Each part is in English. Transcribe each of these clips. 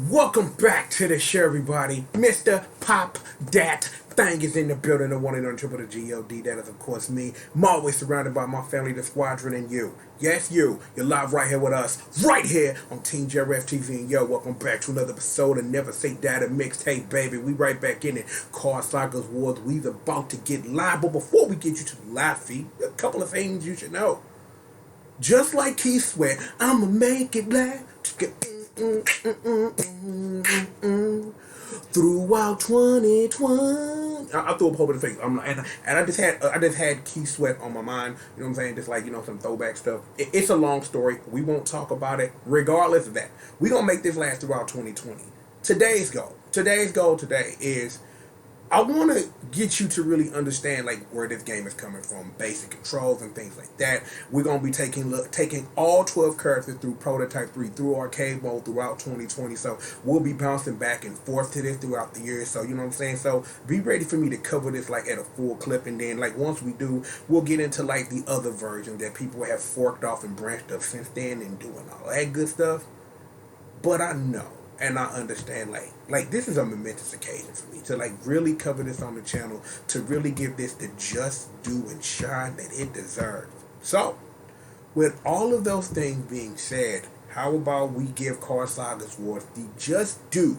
Welcome back to the show, everybody. Mr. Pop Dat Thing is in the building, the one and only triple the G.O.D. That is, of course, me. I'm always surrounded by my family, the squadron, and you. Yes, you. You're live right here with us, right here on Team JRF TV. And yo, welcome back to another episode of Never Say Die, Mixtape, baby. We right back in it. Car Sagas Wars. We's about to get live. But before we get you to the live feed, a couple of things you should know. Just like Keith Sweat, I'ma make it live. Throughout 2020, I threw a whole bunch of things. And I just had Keith Sweat on my mind. You know what I'm saying? Just like some throwback stuff. It's a long story. We won't talk about it. Regardless of that, we gonna make this last throughout 2020. Today's goal today is I want to get you to really understand where this game is coming from, basic controls and things like that. We're gonna be taking all 12 characters through Prototype 3, through arcade mode throughout 2020. So we'll be bouncing back and forth to this throughout the year. So you know what I'm saying. So be ready for me to cover this at a full clip, and then once we do, we'll get into the other version that people have forked off and branched up since then and doing all that good stuff. But I know. And I understand, this is a momentous occasion for me to, really cover this on the channel, to really give this the just due and shine that it deserves. So, with all of those things being said, how about we give Car Sagas Wars the just due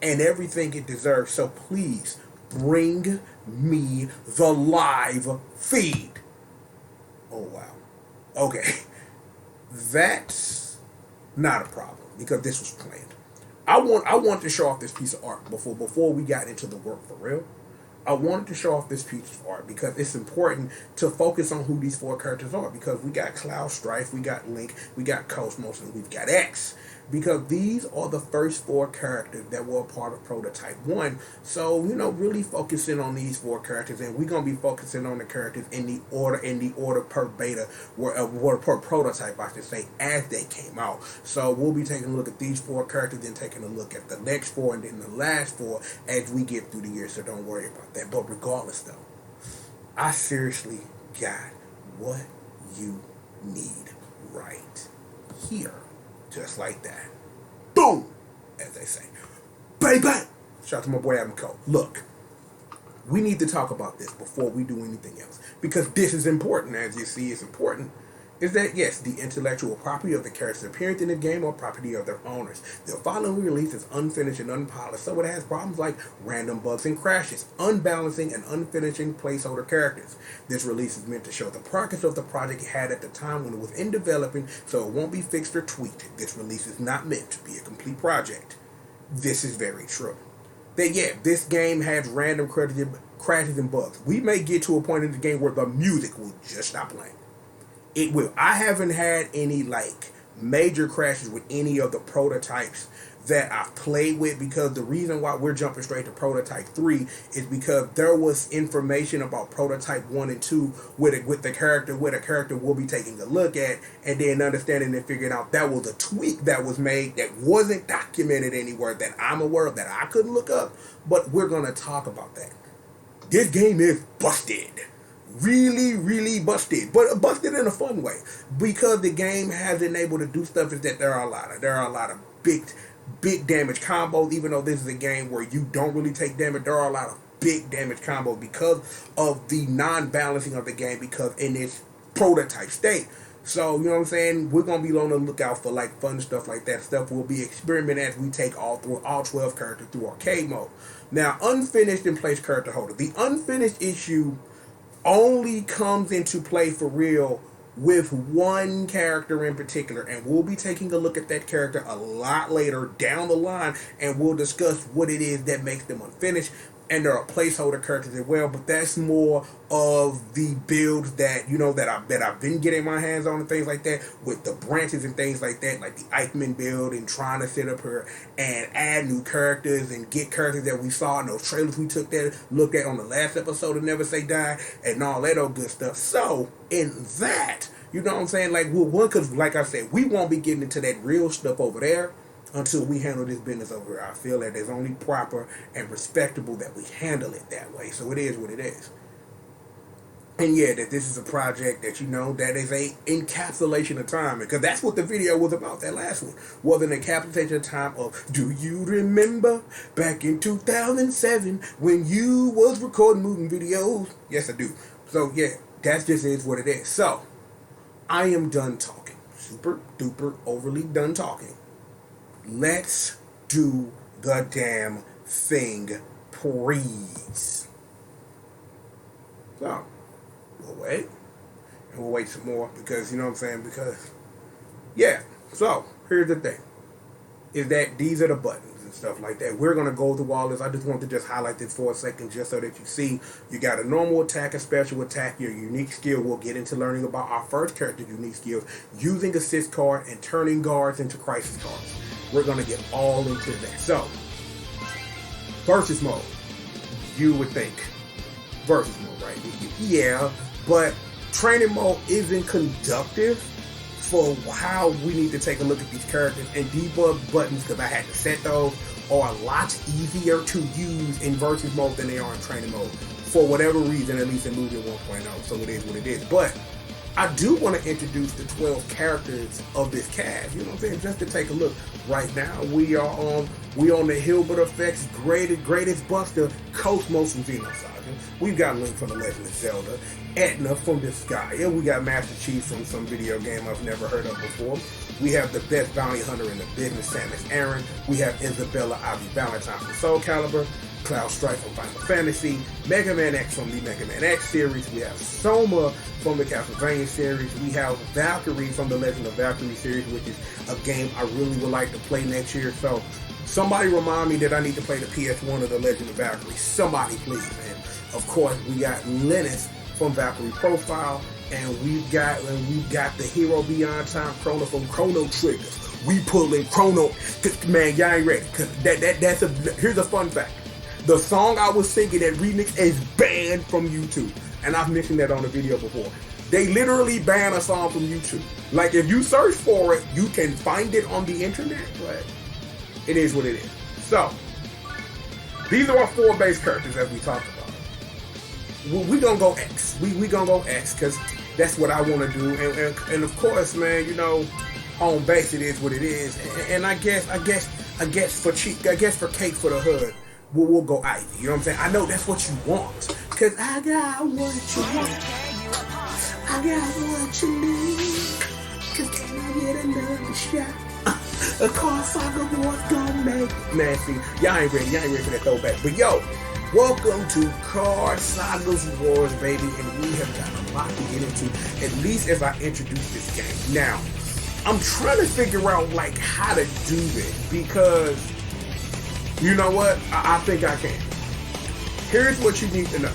and everything it deserves? So please, bring me the live feed. Oh, wow. Okay. That's not a problem, because this was planned. I want to show off this piece of art before we got into the work for real. I wanted to show off this piece of art because it's important to focus on who these four characters are, because we got Cloud Strife, we got Link, we got Cosmos, and we've got X. Because these are the first four characters that were a part of Prototype 1. So, really focusing on these four characters, and we're going to be focusing on the characters in the order per beta, or per prototype, I should say, as they came out. So we'll be taking a look at these four characters, then taking a look at the next four, and then the last four as we get through the year, so don't worry about that. But regardless, though, I seriously got what you need right here. Just like that. Boom! As they say. Baby! Shout out to my boy Adam Cole. Look, we need to talk about this before we do anything else, because this is important. As you see, it's important. Is that, yes, the intellectual property of the characters appearing in the game or property of their owners. The following release is unfinished and unpolished, so it has problems like random bugs and crashes, unbalancing and unfinishing placeholder characters. This release is meant to show the progress of the project it had at the time when it was in developing, so it won't be fixed or tweaked. This release is not meant to be a complete project. This is very true. That, yeah, this game has random crashes and bugs. We may get to a point in the game where the music will just stop playing. It will. I haven't had any major crashes with any of the prototypes that I've played with, because the reason why we're jumping straight to Prototype 3 is because there was information about Prototype 1 and 2 with the character we'll be taking a look at, and then understanding and figuring out that was a tweak that was made that wasn't documented anywhere that I'm aware of, that I couldn't look up. But we're going to talk about that. This game is busted. Really, really busted, but busted in a fun way, because the game has been able to do stuff is that there are a lot of big damage combos. Even though this is a game where you don't really take damage, there are a lot of big damage combos because of the non-balancing of the game, because in its prototype state. So, you know what I'm saying, we're going to be on the lookout for fun stuff like that. Stuff we'll be experimenting as we take all 12 characters through arcade mode. Now, unfinished and place character holder. The unfinished issue only comes into play for real with one character in particular, and we'll be taking a look at that character a lot later down the line, and we'll discuss what it is that makes them unfinished. And there are placeholder characters as well, but that's more of the builds that I've been getting my hands on and things like that, with the branches and things like that, like the Eichmann build, and trying to sit up here and add new characters and get characters that we saw in those trailers we looked at on the last episode of Never Say Die, and all that old good stuff. So in that, you know what I'm saying, because like I said, we won't be getting into that real stuff over there until we handle this business over here. I feel that it's only proper and respectable that we handle it that way. So it is what it is. And yeah, that this is a project that, you know, that is a encapsulation of time. Because that's what the video was about, that last one. Was an encapsulation of time of, do you remember back in 2007 when you was recording Mugen videos? Yes, I do. So yeah, that just is what it is. So, I am done talking. Super duper overly done talking. Let's do the damn thing, please. So, we'll wait. And we'll wait some more because, you know what I'm saying? Because, yeah. So, here's the thing. Is that these are the buttons and stuff like that. We're going to go through all this. I just want to just highlight this for a second just so that you see. You got a normal attack, a special attack, your unique skill. We'll get into learning about our first character's unique skills, using assist card and turning guards into crisis cards. We're going to get all into that. So, versus mode. You would think. Versus mode, right? Yeah, but training mode isn't conductive for how we need to take a look at these characters, and debug buttons, because I had to set those, are a lot easier to use in versus mode than they are in training mode. For whatever reason, at least in Mugen 1.0, so it is what it is. But I do want to introduce the 12 characters of this cast, you know what I'm saying, just to take a look. Right now, we on the Hilbert Effects greatest buster, Cosmos from Xenosaga. We've got Link from The Legend of Zelda, Etna from Disgaea. We got Master Chief from some video game I've never heard of before. We have the best bounty hunter in the business, Samus Aran. We have Isabella Ivy Valentine from Soul Calibur, Cloud Strike from Final Fantasy, Mega Man X from the Mega Man X series. We have Soma from the Castlevania series. We have Valkyrie from the Legend of Valkyrie series, which is a game I really would like to play next year. So somebody remind me that I need to play the PS1 of the Legend of Valkyrie. Somebody please, man. Of course, we got Linus from Valkyrie Profile, and we've got the Hero Beyond Time Chrono from Chrono Trigger. We pulling Chrono, man, y'all ain't ready. Cause here's a fun fact. The song I was singing, that remix, is banned from YouTube. And I've mentioned that on the video before. They literally ban a song from YouTube. Like, if you search for it, you can find it on the internet, but it is what it is. So, these are our 4 base characters as we talked about. We're going to go X. We going to go X because that's what I want to do. And of course, man, you know, on base it is what it is. And I guess for cake for the hood, we'll go Ivy. You know what I'm saying? I know that's what you want. Cause I got what you want. I got what you need. Cause can I get another shot? A car Saga Wars gonna make it. Man, see, y'all ain't ready for that throwback. But yo, welcome to Card Sagas Wars, baby. And we have got a lot to get into, at least as I introduce this game. Now, I'm trying to figure out like how to do this because you know what? I think I can. Here's what you need to know.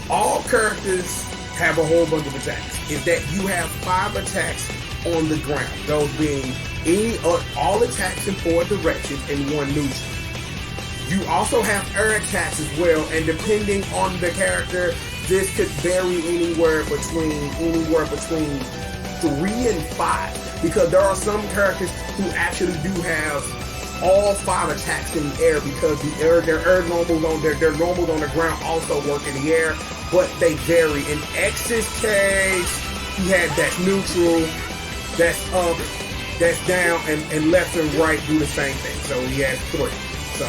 All characters have a whole bunch of attacks. Is that you have 5 attacks on the ground. Those being any or all attacks in 4 directions and 1 neutral. You also have air attacks as well, and depending on the character, this could vary anywhere between 3 and 5. Because there are some characters who actually do have all 5 attacks in the air because their normals on the ground also work in the air, but they vary. In X's case, he had that's neutral, that's up, that's down, and left and right do the same thing. So he has 3. So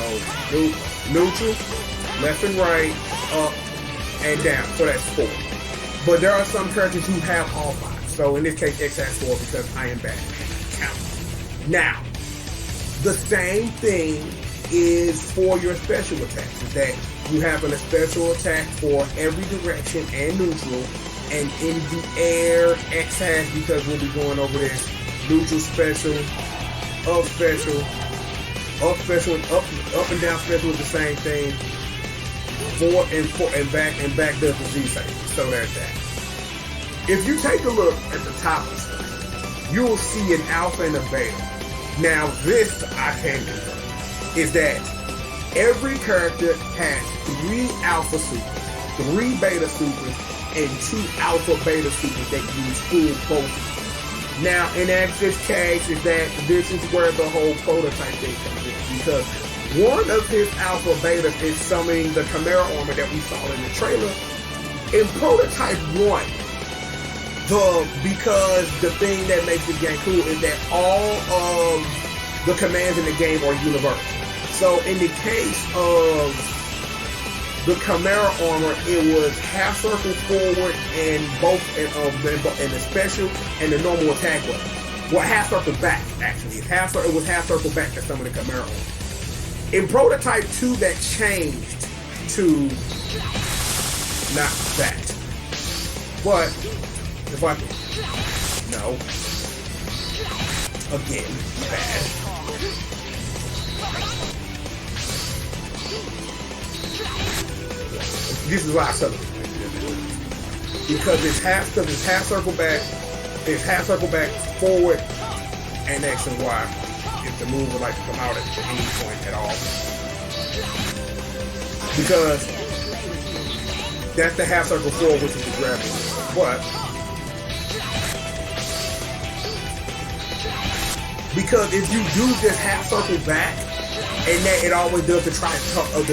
neutral, left and right, up, and down. So that's 4. But there are some characters who have all 5. So in this case, X has 4 because I am bad at count. Now, the same thing is for your special attacks. Is that you have a special attack for every direction and neutral, and in the air, X has, because we'll be going over this, neutral special, up special, up and down special is the same thing. Forward and back does the Z thing. So there's that. If you take a look at the top of stuff, you will see an alpha and a beta. Now this I can confirm is that every character has 3 alpha supers, 3 beta supers, and 2 alpha beta supers that use full focus. Now in X's case is that this is where the whole prototype thing comes in, because one of his alpha betas is summoning the Chimera armor that we saw in the trailer, In Prototype 1, because the thing that makes the game cool is that all of the commands in the game are universal. So in the case of the Chimera armor, it was half circle forward and the special and the normal attack button. Well, half circle back actually. It was half circle back to some of the Chimera armor. In Prototype 2, that changed to not that. But if I no again bad. This is why I celebrate. Because it's half circle back, forward, and X and Y if the move would like to come out at any point at all. Because that's the half circle forward, which is the gravity. But because if you do this half circle back, and that it always does the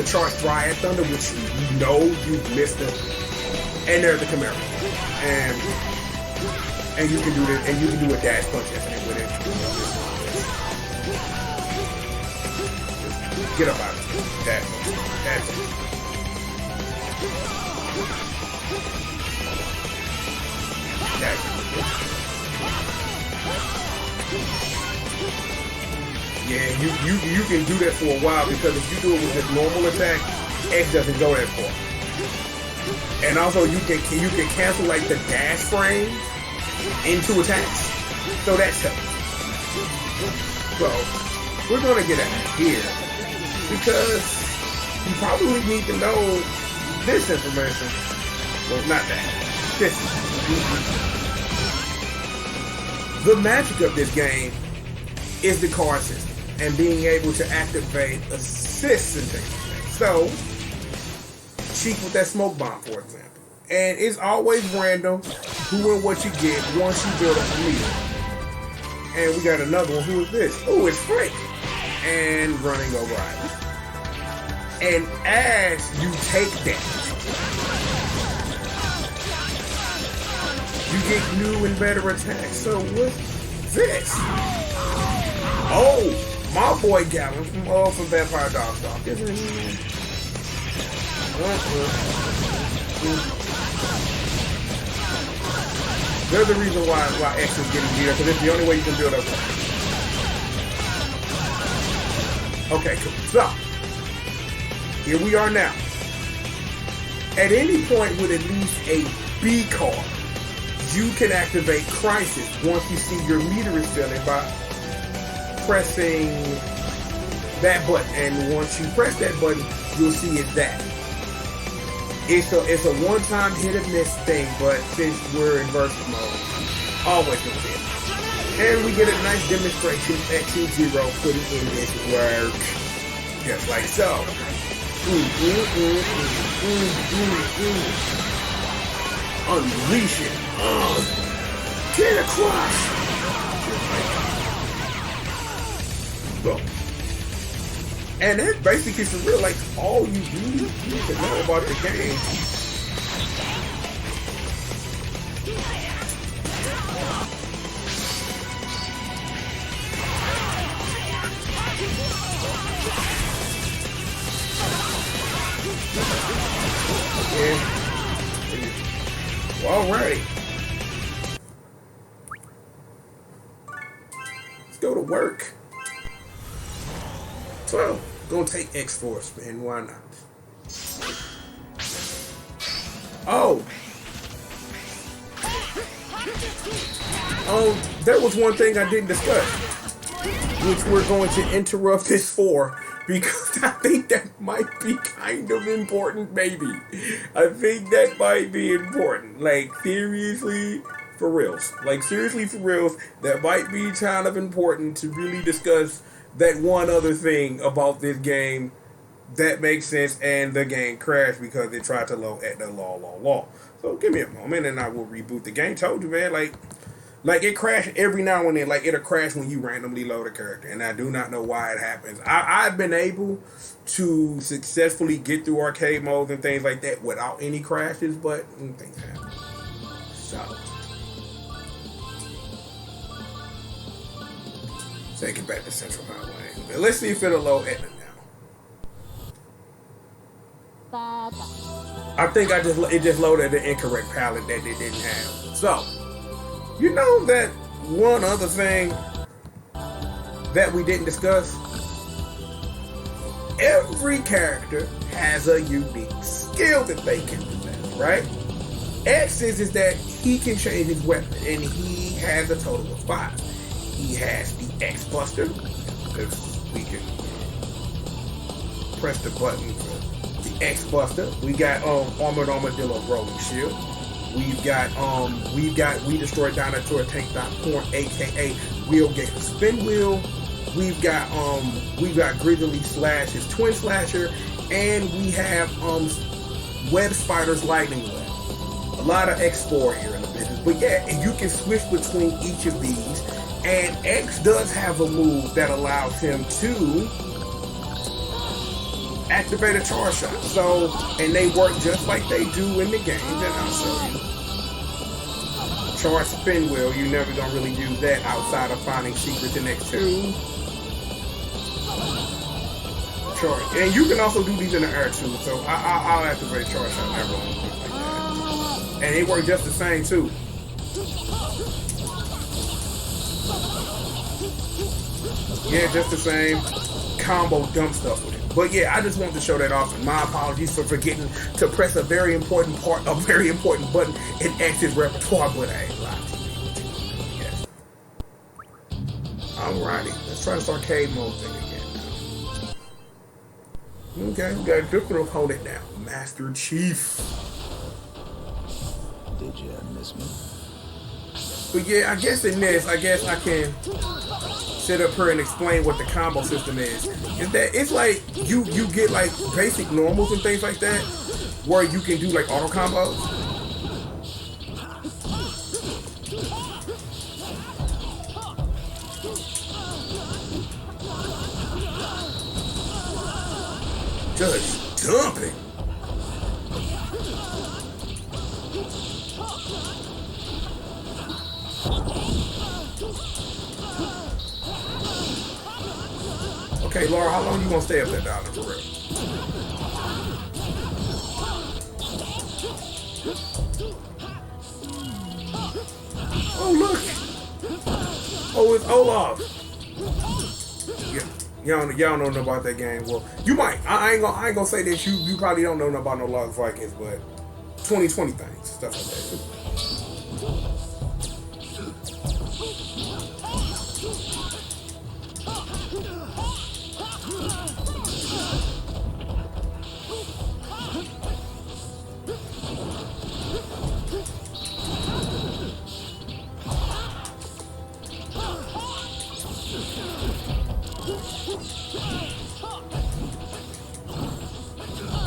charge Dryad Thunder, which you know you missed it. And there's the Chimera. And you can do this, and you can do a dash punch with it. Get up out of it. Dash punch. Dash punch. Dash punch. Yeah, you can do that for a while, because if you do it with this normal attack, X doesn't go that far. And also you can cancel like the dash frame into attacks. So that's helpful. So we're gonna get out of here because you probably need to know this information. Well, not that. This. The magic of this game is the card system and being able to activate assists and things. So, cheat with that smoke bomb, for example. And it's always random who and what you get once you build up a meter. And we got another one. Who is this? Oh, it's Frank. And running over items. And as you take damage, you get new and better attacks. So what's this? Oh, my boy Gavin from Vampire Dog Stalk. Isn't he? There's the reason why X is getting beat up, because it's the only way you can build up. Okay, cool. So, here we are now. At any point with at least a B card, you can activate Crisis once you see your meter is filling by pressing that button. And once you press that button, you'll see it's that. It's a one-time hit and miss thing, but since we're in versus mode, always gonna be it. And we get a nice demonstration at 2-0 putting in this work. Just like so. Unleash it. Get across. Boom. And that's basically for real, like, all you need to know about the game. Yeah. Alrighty. Let's go to work. So, gonna take X-Force, man, why not? Oh, there was one thing I didn't discuss, which we're going to interrupt this for, because I think that might be kind of important, maybe. I think that might be important. Like, seriously, for reals. Like, seriously, for reals, that might be kind of important to really discuss that one other thing about this game that makes sense, and the game crashed because it tried to load at the law. So give me a moment and I will reboot the game. Told you, man, like, Like it crashes every now and then. Like it'll crash when you randomly load a character, and I do not know why it happens. I've been able to successfully get through arcade modes and things like that without any crashes, but things happen. So take it back to Central Highway. But let's see if it'll load Edna now. I think it just loaded the incorrect palette that it didn't have. So. You know that one other thing that we didn't discuss? Every character has a unique skill that they can possess, right? X's is that he can change his weapon, and he has a total of 5. He has the X Buster, because we can press the button for the X Buster. We got Armored Armadillo Rolling Shield. We've got We Destroy Dinosaur Tank Porn, aka Wheelgator Spin Wheel. We've got Grizzly Slash, his twin slasher, and we have Web Spider's Lightning Web. A lot of X4 here in the business. But yeah, you can switch between each of these. And X does have a move that allows him to activate a charge shot. So, and they work just like they do in the games, and I'll show you. Charge spin wheel, you're never gonna really use that outside of finding secrets in X2. Charge, and you can also do these in the air too. So I'll activate charge shot never on things like that. And they work just the same too. Yeah, just the same. Combo dump stuff with it. But yeah, I just wanted to show that off, and my apologies for forgetting to press a very important button in X's repertoire, but I ain't lying to you. Yes. Alrighty, let's try this arcade mode thing again now. Okay, we got a different opponent now. Master Chief. Did you miss me? But yeah, I guess in this, I can sit up here and explain what the combo system is that it's like you get like basic normals and things like that where you can do like auto combos. Just dumping. Okay, Laura, how long you gonna stay up there, darling, for real? Oh, look! Oh, it's Olaf. Yeah, y'all don't know nothing about that game. Well, you might. I ain't gonna say that you probably don't know nothing about no Lost Vikings, but 2020 things, stuff like that too.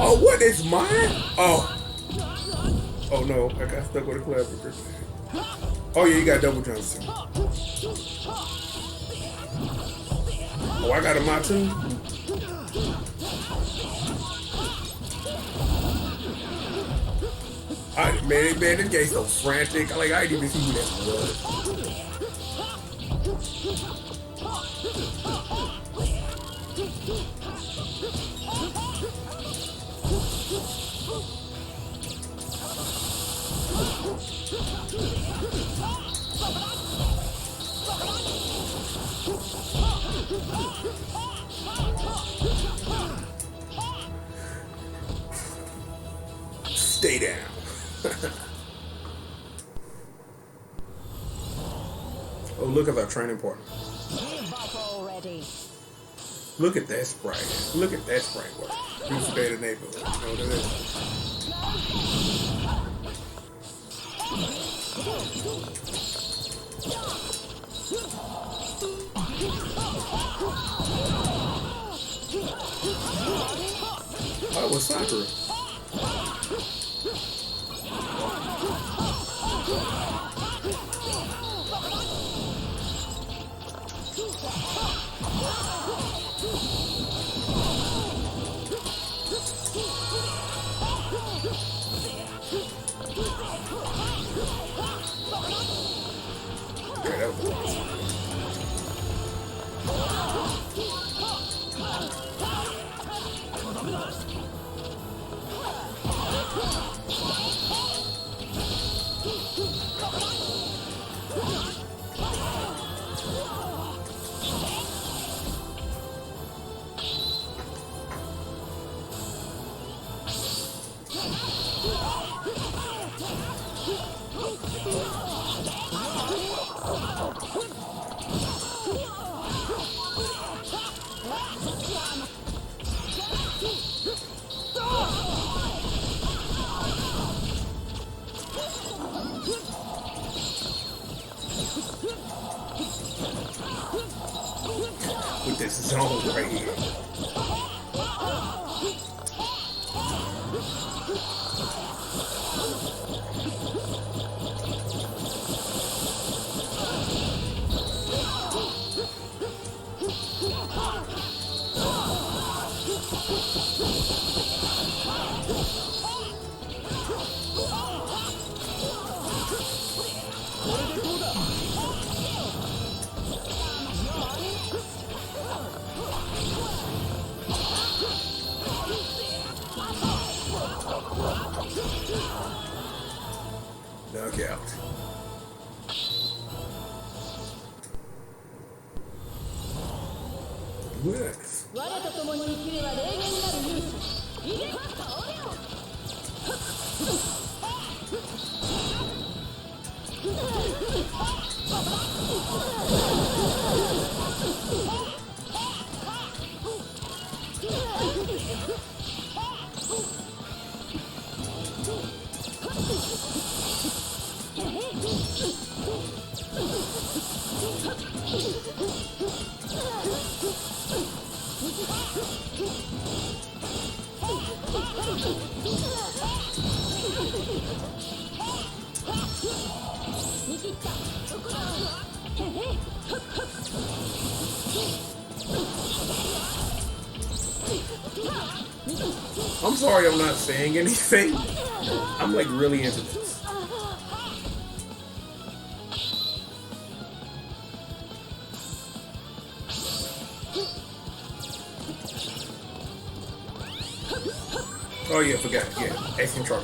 Oh, what is mine? Oh. Oh no, I got stuck with a clavicle. Oh yeah, you got double jumps too. Oh, I got a mod too. Man, this game's so frantic. Like, I didn't even see who that was. Stay down. Oh, look at our training partner. Look at that sprite. Look at that sprite work. Beautiful day in the neighborhood. You know what it is? Oh, it was Sakura. stronghold right here. Knockout. Yes. I'm sorry I'm not saying anything. I'm like really into this. Oh yeah, forgot. Yeah, X control.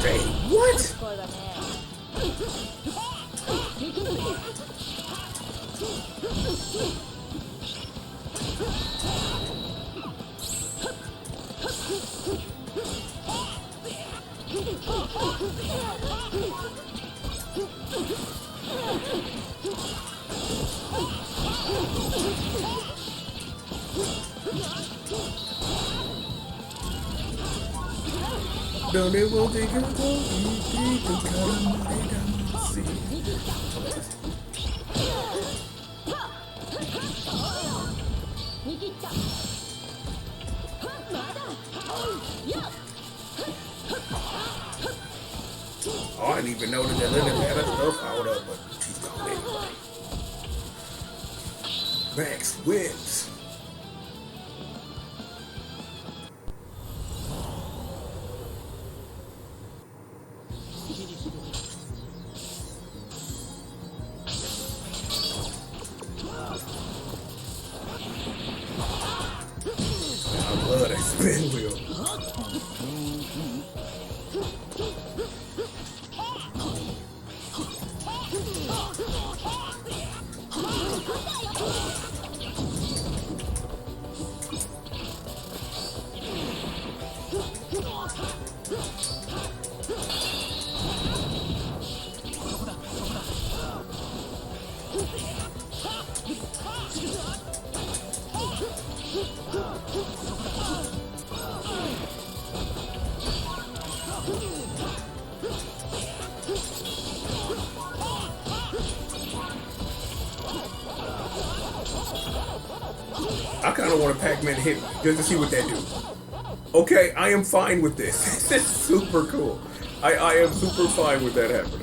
Hey, what? Don't they want to Oh, I didn't even know that Linda had her stuff out of, but she's gone anyway. Max wins. I love that spin wheel. I kind of want a Pac-Man to hit me just to see what that do. Okay, I am fine with this. This is super cool. I am super fine with that happening.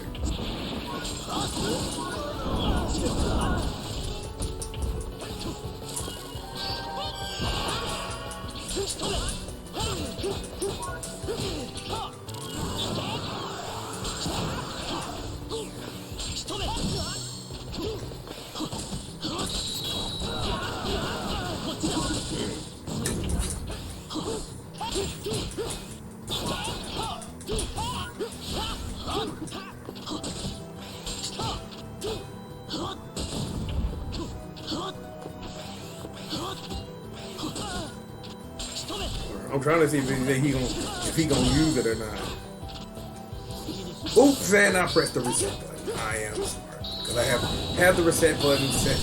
I'm trying to see if he gonna use it or not. Oops, and I pressed the reset button. I am smart because I have the reset button set.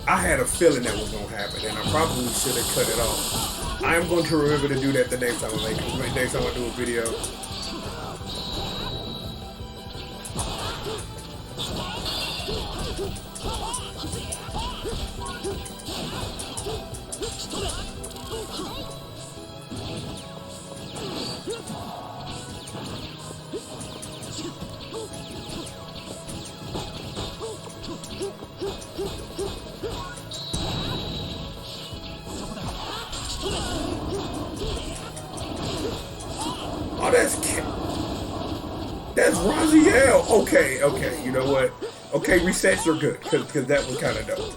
I had a feeling that was gonna happen, and I probably should have cut it off. I am going to remember to do that the next time I make it. Next time I do a video. Oh, that's Raziel. Okay, okay. You know what? Okay, resets are good because that was kind of dope.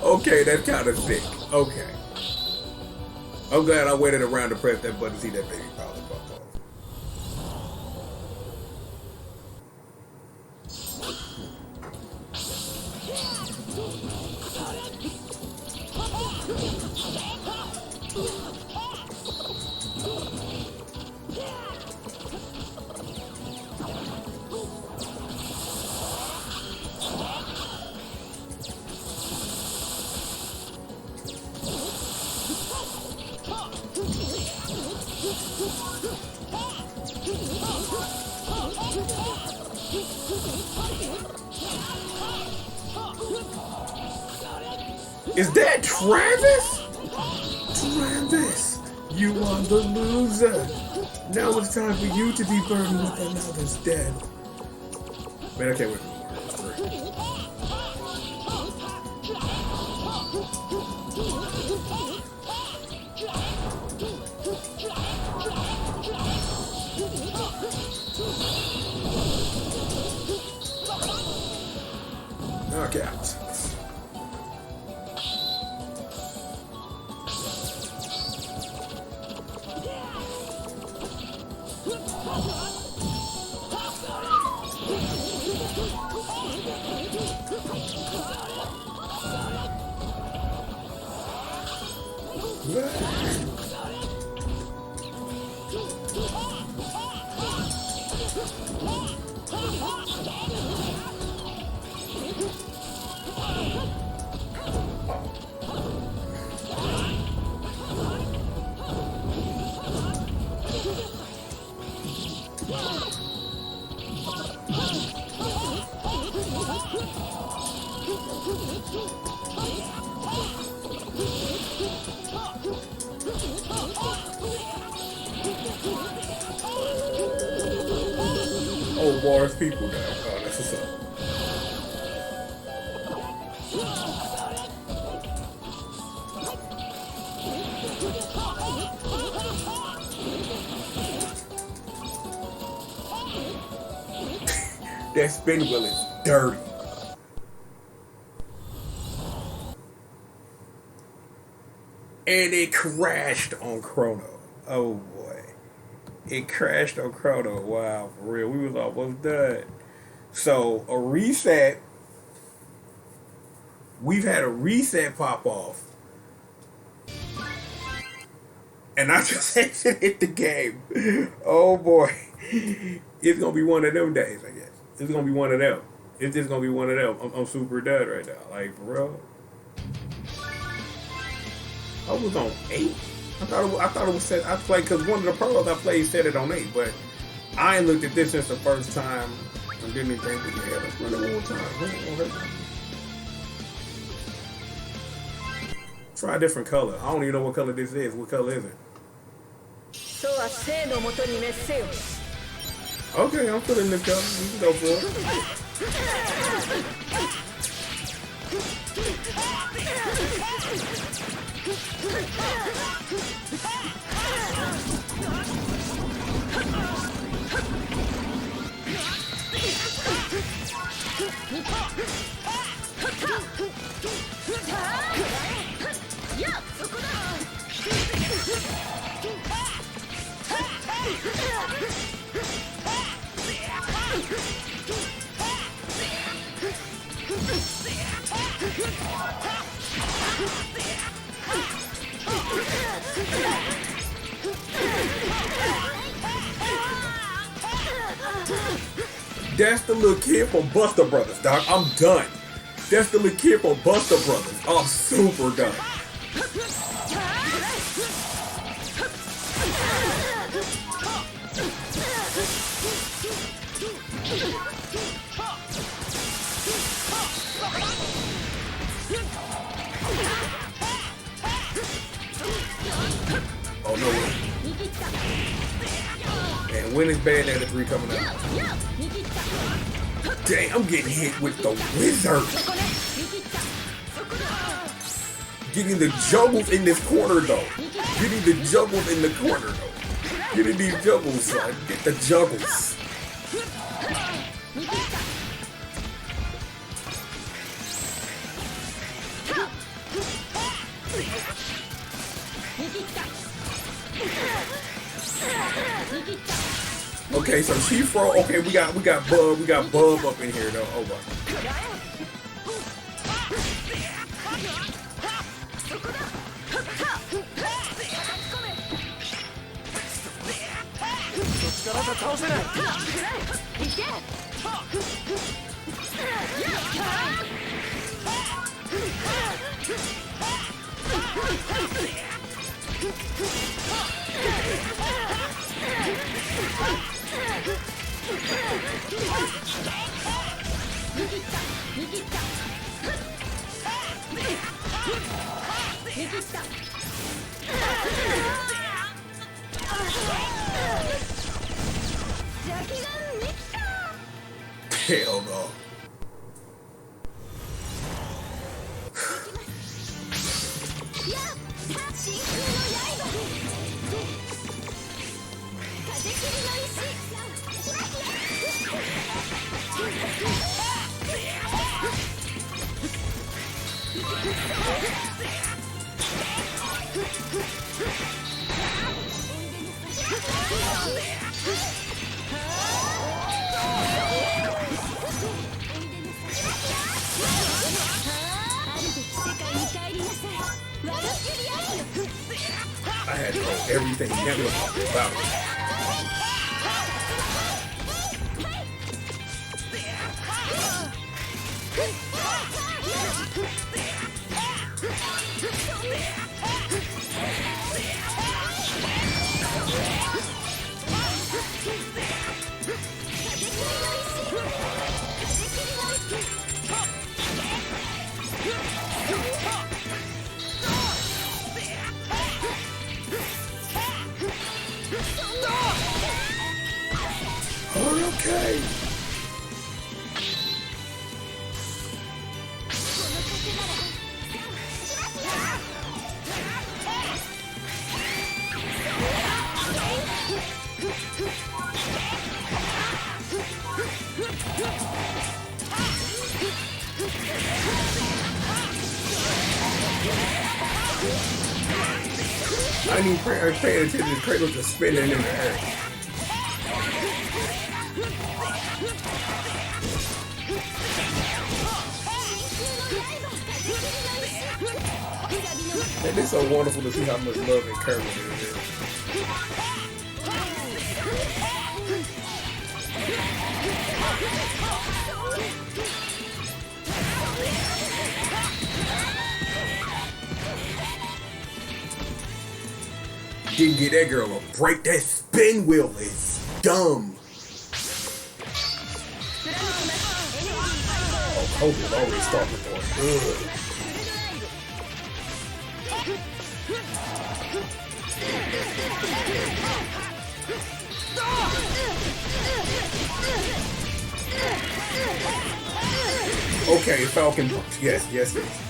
Okay, that's kind of sick. Okay. I'm glad I waited around to press that button to see that baby probably pop off. Is that Travis? Travis, you are the loser. Now it's time for you to be burdened with another's death. Man, I can't wait for the movie. Knockout. Oh, War's people now. Oh, that's what's up. That spin wheel is dirty. And it crashed on Chrono. Oh boy. It crashed on Chrono. Wow, for real. We was almost done. So a reset. We've had a reset pop off. And I just exited the game. Oh boy. It's gonna be one of them days, I guess. It's gonna be one of them. It's just gonna be one of them. I'm super done right now. Like, for real. I was on 8. I thought it was set. I played because one of the pros I played set it on 8, but I ain't looked at this since the first time and didn't even think that yeah, let's run it one more time. Try a different color. I don't even know what color this is. What color is it? Okay, I'm feeling this color. We can go for it. That's the little kid from Buster Brothers, dog. I'm done. That's the little kid from Buster Brothers. I'm super done. Oh no way. And when is Bayonetta 3 coming out? Dang, I'm getting hit with the wizard. Getting the juggles in this corner though. Getting the juggles in the corner though. Getting these juggles, son. Get the juggles. Okay, so she fro. Okay, we got Bub up in here though. Oh my. Hell no. I had to know everything never about it. Okay. I didn't even pay attention to the cradle just spinning in the air. And it's so wonderful to see how much love and care there is. Didn't get that girl a break. That spin wheel is dumb. Oh, Kobe's already starting for good. Okay, Falcon Punch. Yes, yes, yes.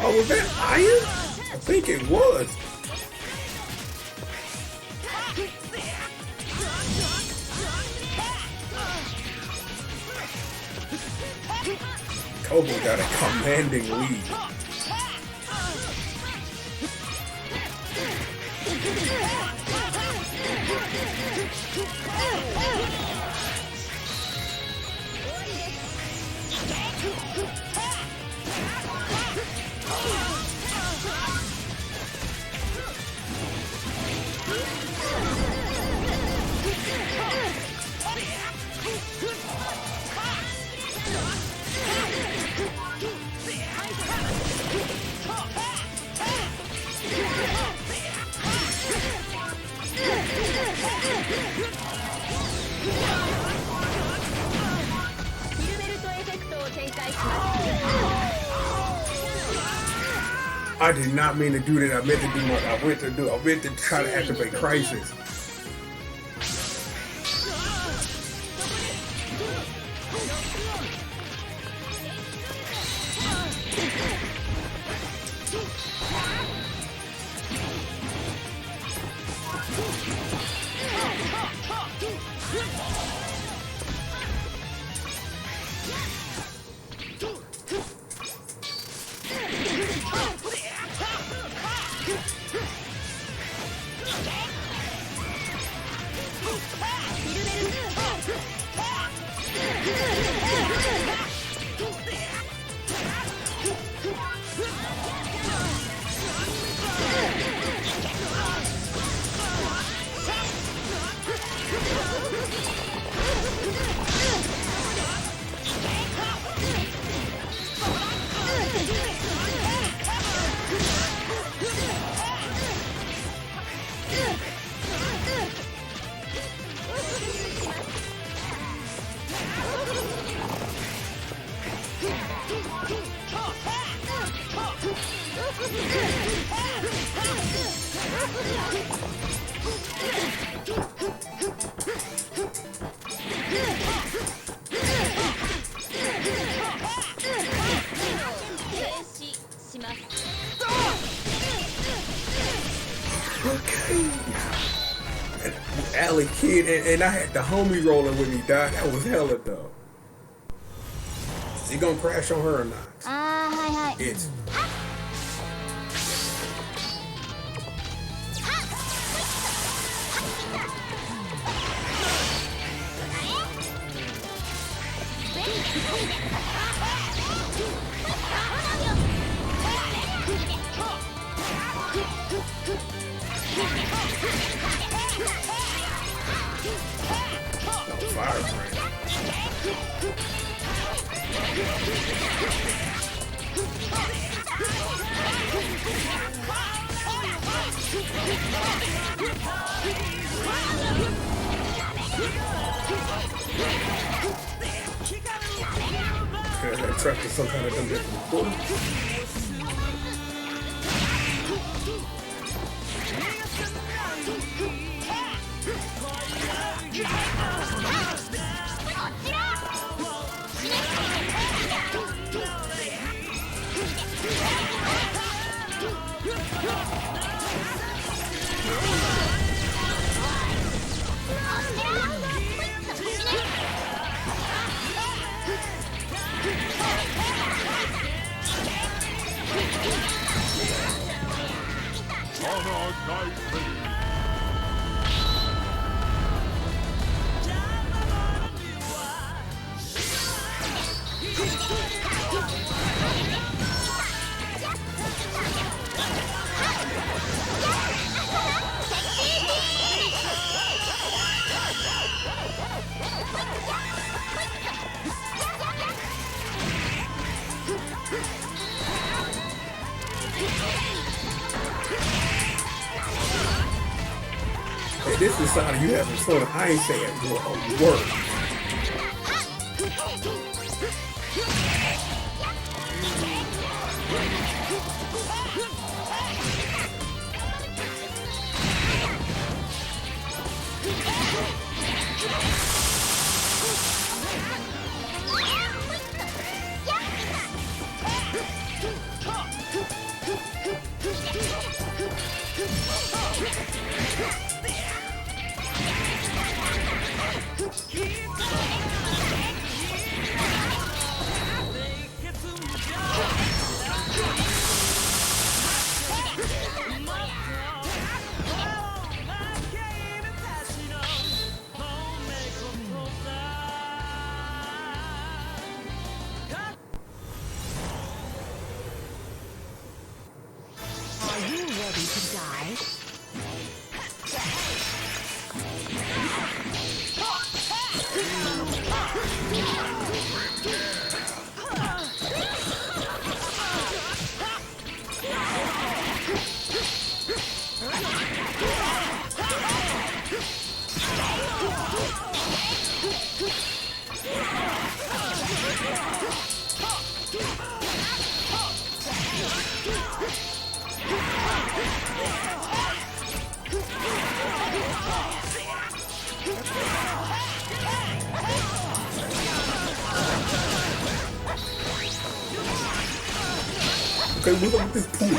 Oh, was that iron? I think it was. Kobo got a commanding lead. I did not mean to do that. I meant to try to activate Crisis. Alley Kid, and I had the homie rolling with me, dog. That was hella dope. Is he gonna crash on her or not? It's fire brand. That track is some kind of dumb different. Hey, this is how you having fun. I ain't saying a word. Okay, look at this pool.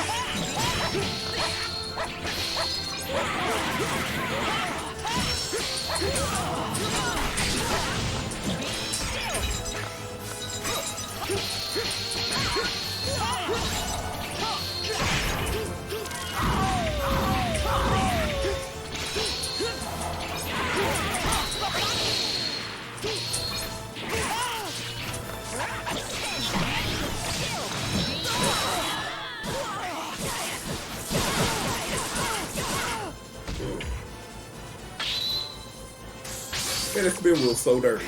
Man, this spin wheel so dirty.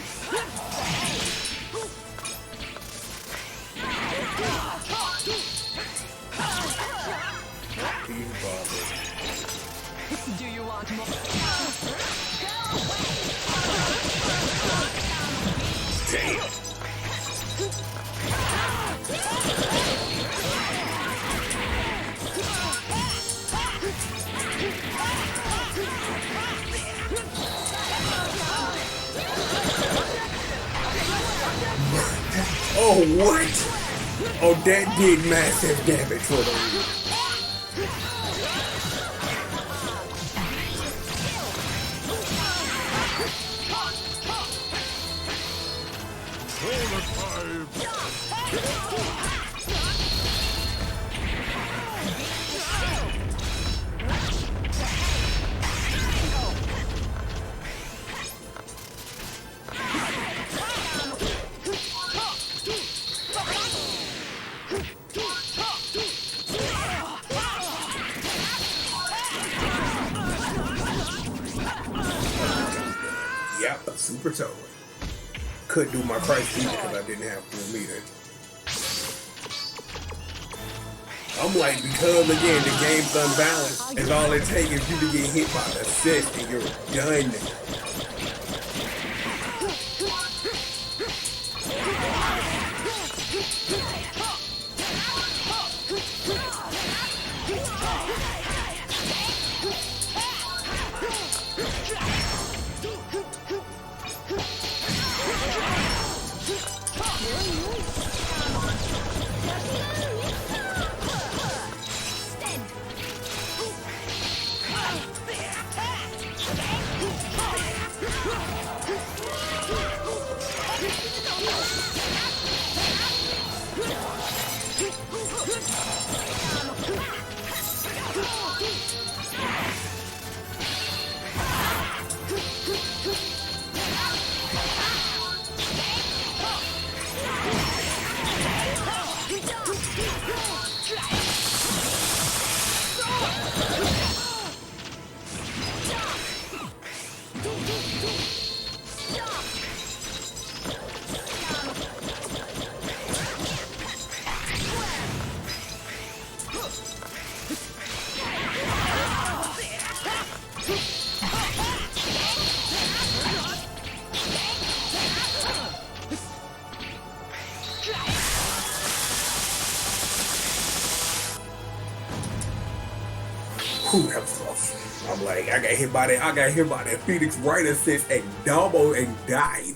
Do you want more? Damn. Oh, what? Oh, that did massive damage for them. Yep, super totally. Couldn't do my price either because I didn't have full meter. I'm like, because again, the game's unbalanced, and all it takes is you to get hit by the set, and you're done. Whew, that was rough. I'm like, I got hit by that Phoenix Wright assist and doubled and died.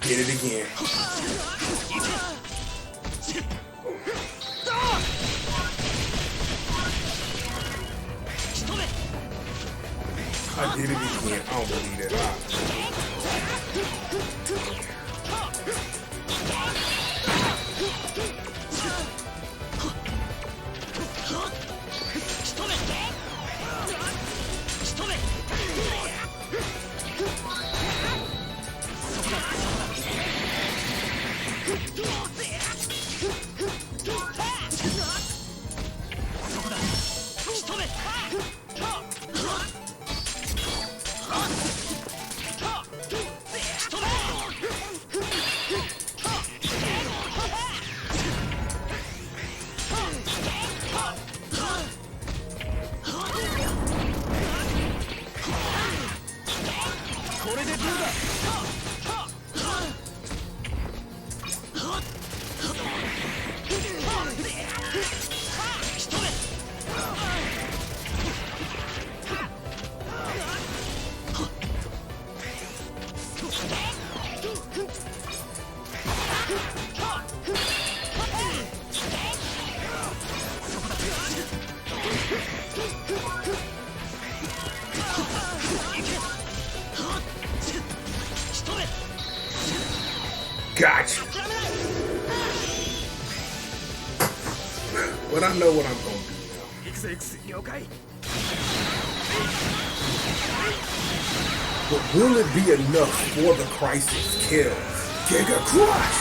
Did it again. I did it again. I don't believe that. Gotcha. But I know what I'm gonna do now. But will it be enough for the crisis kill? Giga Crush!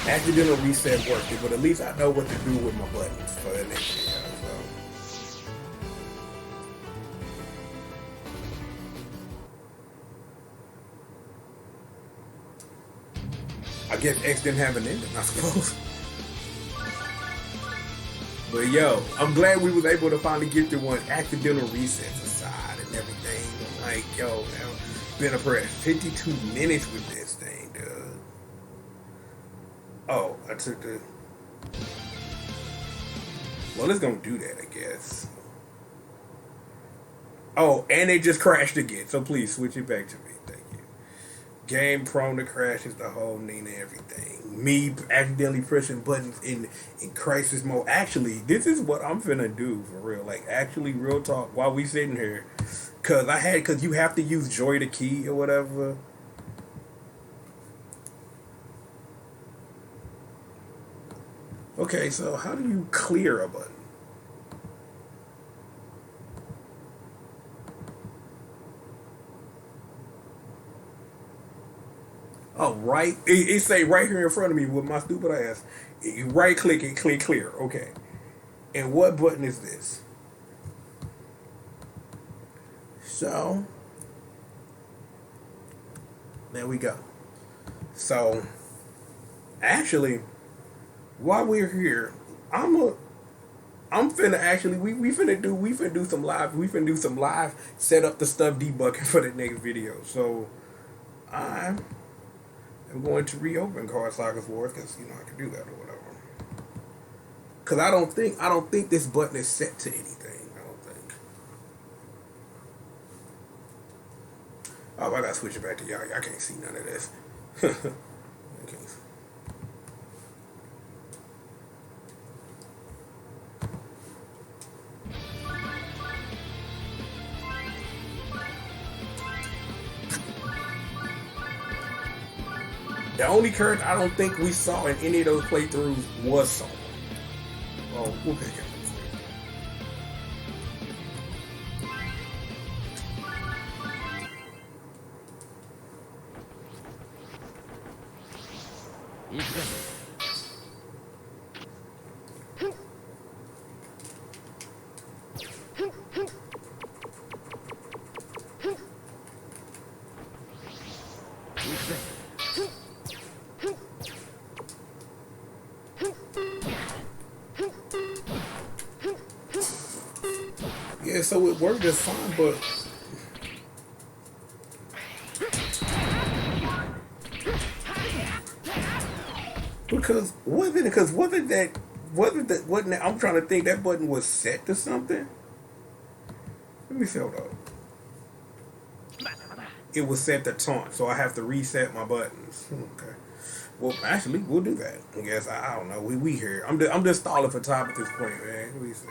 Accidental reset worked, but at least I know what to do with my buttons for the next video. So. I guess X didn't have an ending, I suppose. But yo, I'm glad we was able to finally get through one. Accidental resets aside and everything. I'm like, yo, man, been impressed. 52 minutes with this thing, dude. Oh, I took the... Well, it's gonna do that, I guess. Oh, and it just crashed again. So please switch it back to me. Thank you. Game prone to crashes, the whole Nina everything. Me accidentally pressing buttons in crisis mode. Actually, this is what I'm finna do for real. Like, actually, real talk, while we sitting here. Cause you have to use Joy the key or whatever. Okay, so how do you clear a button? Oh, right. It say right here in front of me with my stupid ass. You right click and click clear. Okay. And what button is this? So, there we go. So, actually, while we're here, I'm finna actually we finna do some live set up the stuff debugging for the next video. So I'm going to reopen Card Sagas Wars because you know I can do that or whatever. Cause I don't think this button is set to anything. I don't think. Oh, I gotta switch it back to y'all. I can't see none of this. Okay. The only character I don't think we saw in any of those playthroughs was Soma. Oh, we'll pick it. Yeah, so it worked just fine, but wasn't that I'm trying to think that button was set to something. Let me see, hold up. It was set to taunt, so I have to reset my buttons. Okay. Well, actually, we'll do that. I guess I don't know. We here. I'm just stalling for time at this point, man. Let me see.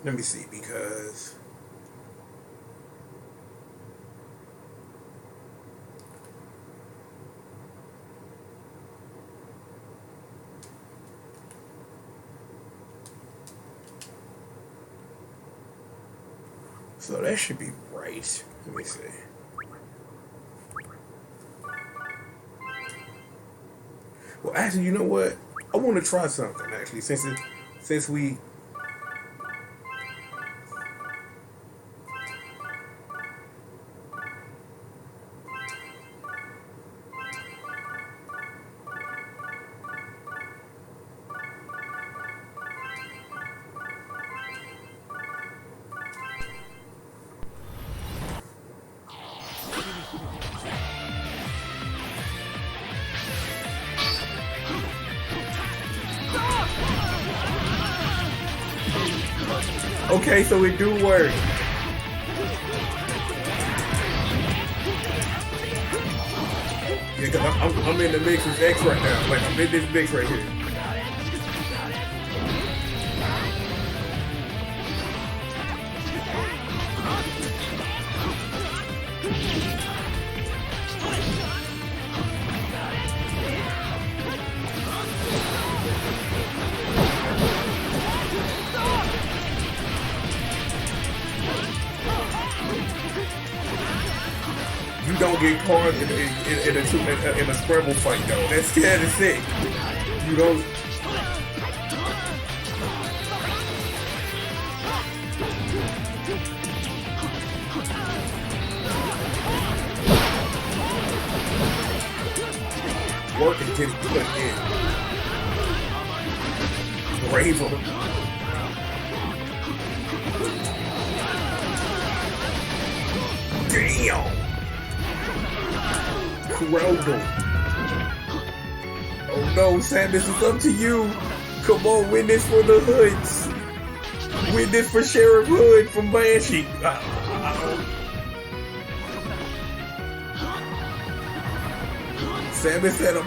Let me see, because so that should be right. Let me see. Well, actually, you know what? I want to try something. Actually, since we. Okay, so it do work. Yeah, cause I'm in the mix with X right now. Like I'm in this mix right here. You don't get caught in a scramble fight though. That's kind of sick. You don't. Work and get it put in. Brave of them. Damn. Crowdle. Oh no, Sam, this is up to you. Come on, win this for the Hoods. Win this for Sheriff Hood from Banshee. Sam is at him.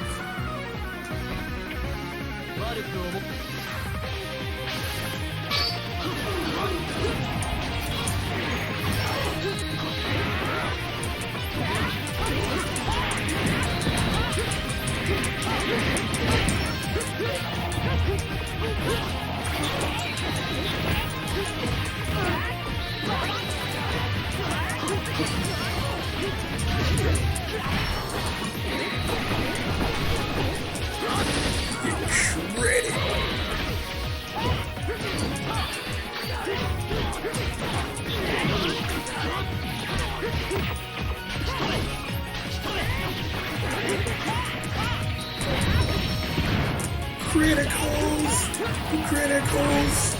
Criticals.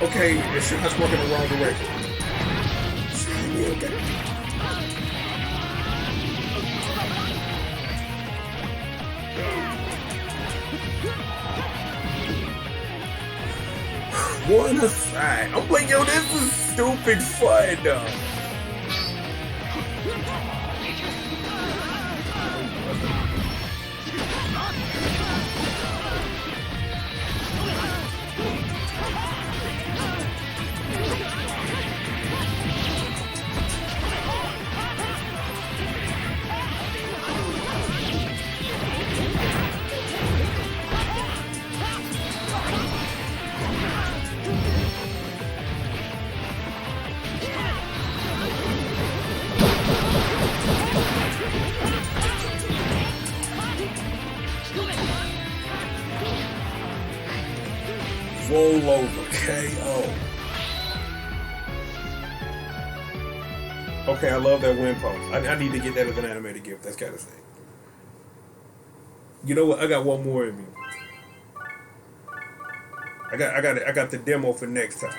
Okay, the shot's working the wrong direction. Okay. One aside. I'm like, yo, this is stupid fun though. Roll over, KO. Okay, I love that win pose. I need to get that as an animated gift. That's kind of sick. You know what? I got one more in me. I got the demo for next time.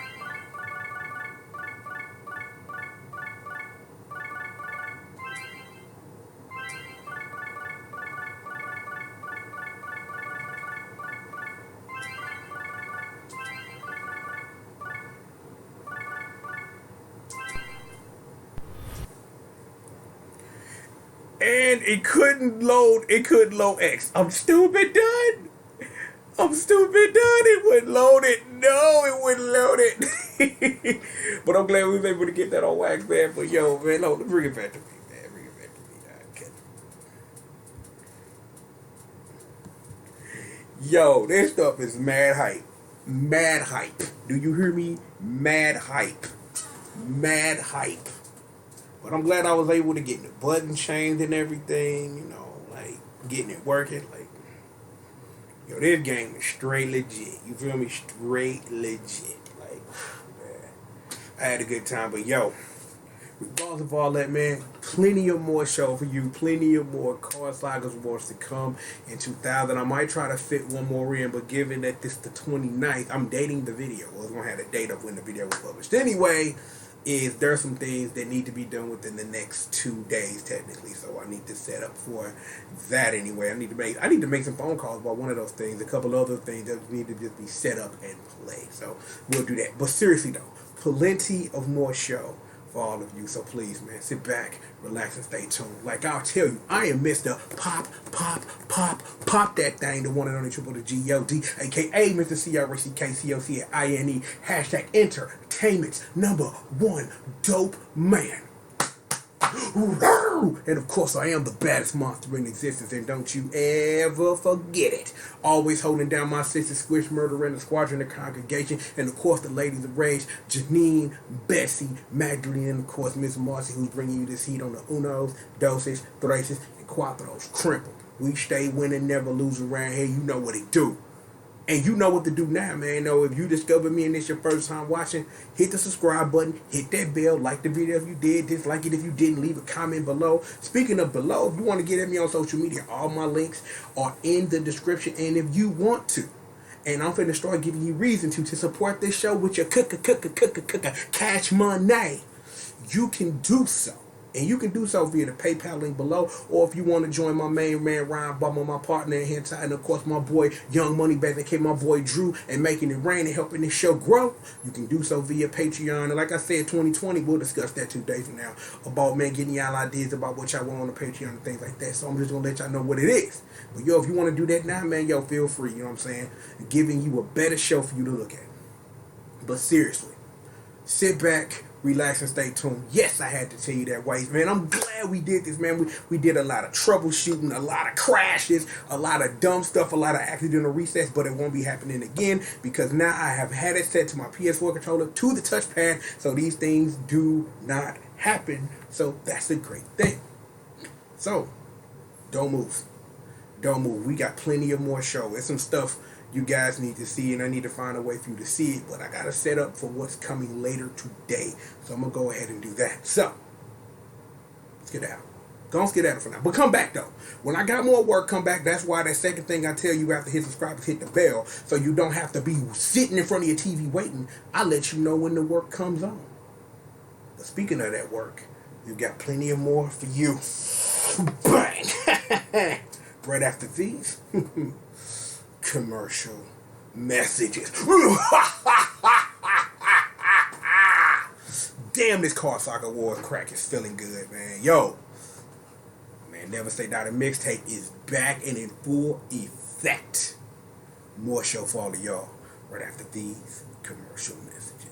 And it couldn't load X. I'm stupid done. It wouldn't load it. No, it wouldn't load it. But I'm glad we was able to get that on wax, man. But yo, man, bring it back to me, man. Bring it back to me. Okay. Yo, this stuff is mad hype. Mad hype. Do you hear me? Mad hype. Mad hype. But I'm glad I was able to get the button changed and everything, you know, like getting it working. Like, yo, this game is straight legit. You feel me? Straight legit. Like, man, I had a good time. But yo, regardless of all that, man, plenty of more show for you. Plenty of more Card Sagas wars to come in 2000. I might try to fit one more in, but given that this the 29th, I'm dating the video. I was going to have a date of when the video was published. Anyway, is there are some things that need to be done within the next 2 days technically. So I need to set up for that anyway. I need to make some phone calls about one of those things. A couple other things that need to just be set up and play. So we'll do that. But seriously though, plenty of more show for all of you. So please, man, sit back, relax, and stay tuned. Like I'll tell you, I am Mr. Pop that thing, the one and only triple the G.O.D, aka Mr. CRCKCOCINE, hashtag entertainment's #1 dope man. And of course, I am the baddest monster in existence, and don't you ever forget it. Always holding down my sister Squish, Murder, and the Squadron, the congregation, and of course, the ladies of rage, Janine, Bessie, Magdalene, and of course, Miss Marcy, who's bringing you this heat on the unos, doses, traces, and cuatros. Crimple. We stay winning, never lose around here. You know what it do. And you know what to do now, man. Know if you discover me and it's your first time watching, hit the subscribe button, hit that bell, like the video if you did, dislike it if you didn't, leave a comment below. Speaking of below, if you want to get at me on social media, all my links are in the description. And if you want to, and I'm finna start giving you reason to support this show with your cash money, you can do so. And you can do so via the PayPal link below, or if you want to join my main man Ryan Bummer, my partner in here, and of course my boy Young Money Back, that my boy Drew, and making it rain and helping this show grow, you can do so via Patreon. And like I said, 2020, we'll discuss that 2 days from now, about man getting y'all ideas about what y'all want on the Patreon and things like that. So I'm just gonna let y'all know what it is. But yo, if you want to do that now, man, yo, feel free. You know what I'm saying? Giving you a better show for you to look at. But seriously, sit back, relax, and stay tuned. Yes, I had to tell you that, Waste, man. I'm glad we did this, man. We did a lot of troubleshooting, a lot of crashes, a lot of dumb stuff, a lot of accidental resets, but it won't be happening again because now I have had it set to my PS4 controller to the touchpad, so these things do not happen. So that's a great thing. So, don't move. Don't move. We got plenty of more show. There's some stuff you guys need to see, and I need to find a way for you to see it, but I got to set up for what's coming later today. So I'm going to go ahead and do that. So, let's get out. Don't get out for now. But come back, though. When I got more work, come back. That's why that second thing I tell you after hit subscribe is hit the bell, so you don't have to be sitting in front of your TV waiting. I let you know when the work comes on. But speaking of that work, you got plenty of more for you. Bang! Right after these commercial messages. Damn, this Car Saga Wars crack is feeling good, man. Yo, man, Never Say Die. The mixtape is back and in full effect. More show for all of y'all right after these commercial messages.